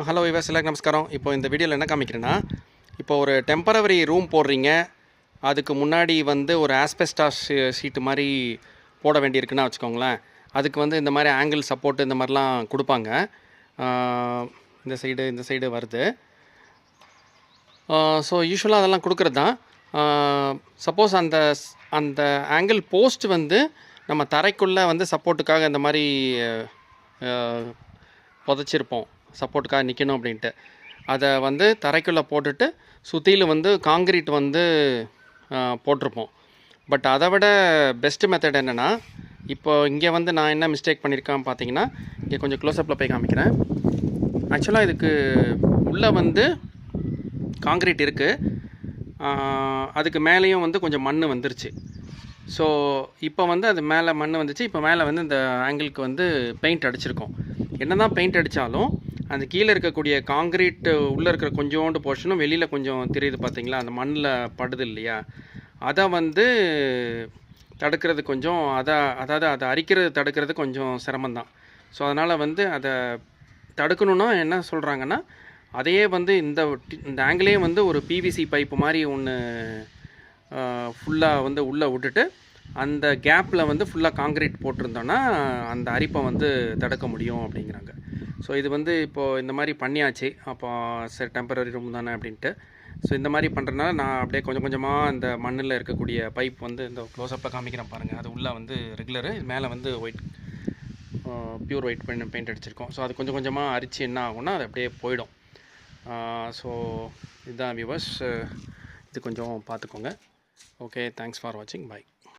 Hello viewers, எல்லாருக்கும் நமஸ்காரம். இப்போ இந்த வீடியோவில் என்ன காமிக்கிறேன்னா, இப்போ ஒரு டெம்பரவரி ரூம் போடுறீங்க. அதுக்கு முன்னாடி வந்து ஒரு ஆஸ்பெஸ்டாஸ் ஷீட்டு மாதிரி போட வேண்டியிருக்குன்னா வச்சுக்கோங்களேன். அதுக்கு வந்து இந்த மாதிரி ஆங்கிள் சப்போர்ட் இந்த மாதிரிலாம் கொடுப்பாங்க. இந்த சைடு வருது. ஸோ யூஸ்வலாக அதெல்லாம் கொடுக்குறது தான். சப்போஸ் அந்த அந்த ஆங்கிள் போஸ்ட் வந்து நம்ம தரைக்குள்ளே வந்து சப்போர்ட்டுக்காக இந்த மாதிரி புதைச்சிருப்போம், சப்போர்ட்டுக்காக நிற்கணும் அப்படின்ட்டு. அதை வந்து தரைக்குள்ளே போட்டுட்டு சுற்றிலும் வந்து காங்கிரீட் வந்து போட்டிருப்போம். பட் அதை விட பெஸ்ட்டு மெத்தட் என்னென்னா, இப்போ இங்கே வந்து நான் என்ன மிஸ்டேக் பண்ணியிருக்கேன் பார்த்தீங்கன்னா, இங்கே கொஞ்சம் க்ளோஸ்அப்பில் போய் காமிக்கிறேன். ஆக்சுவலாக இதுக்கு உள்ளே வந்து காங்கிரீட் இருக்குது, அதுக்கு மேலேயும் வந்து கொஞ்சம் மண் வந்துருச்சு. ஸோ இப்போ வந்து அது மேலே மண் வந்துச்சு. இப்போ மேலே வந்து இந்த ஆங்கிளுக்கு வந்து பெயிண்ட் அடிச்சிருக்கோம். என்ன தான் பெயிண்ட் அடித்தாலும் அந்த கீழே இருக்கக்கூடிய காங்கிரீட் உள்ளே இருக்கிற கொஞ்சோண்டு போர்ஷனும் வெளியில் கொஞ்சம் தெரியுது பார்த்தீங்களா, அந்த மண்ணில் படுது இல்லையா, அதை வந்து தடுக்கிறது கொஞ்சம் அதாவது அதை அரிக்கிறது தடுக்கிறது கொஞ்சம் சிரமந்தான். ஸோ அதனால் வந்து அதை தடுக்கணுன்னா என்ன சொல்கிறாங்கன்னா, அதையே வந்து இந்த ஆங்கிளே வந்து ஒரு பிவிசி பைப்பு மாதிரி ஒன்று ஃபுல்லாக வந்து உள்ளே விட்டுட்டு அந்த கேப்பில் வந்து ஃபுல்லாக காங்கிரீட் போட்டிருந்தோன்னா அந்த அரிப்பை வந்து தடுக்க முடியும் அப்படிங்கிறாங்க. ஸோ இது வந்து இப்போது இந்த மாதிரி பண்ணியாச்சு. அப்போ சரி, டெம்பரரி ரூம் தானே அப்படின்ட்டு. ஸோ இந்த மாதிரி பண்ணுறதுனால நான் அப்படியே கொஞ்சம் கொஞ்சமாக இந்த மண்ணில் இருக்கக்கூடிய பைப் வந்து இந்த க்ளோஸ்அப்பில் காமிக்கிறேன் பாருங்கள். அது உள்ளே வந்து ரெகுலரு, மேலே வந்து ஒயிட் பியூர் ஒயிட் பெயிண்ட் அடிச்சிருக்கோம். ஸோ அது கொஞ்சம் கொஞ்சமாக அரிச்சு என்ன ஆகும்னா அது அப்படியே போயிடும். ஸோ இதுதான் வியூவர்ஸ், இது கொஞ்சம் பார்த்துக்கோங்க. ஓகே, தேங்க்ஸ் ஃபார் வாட்சிங். பாய்.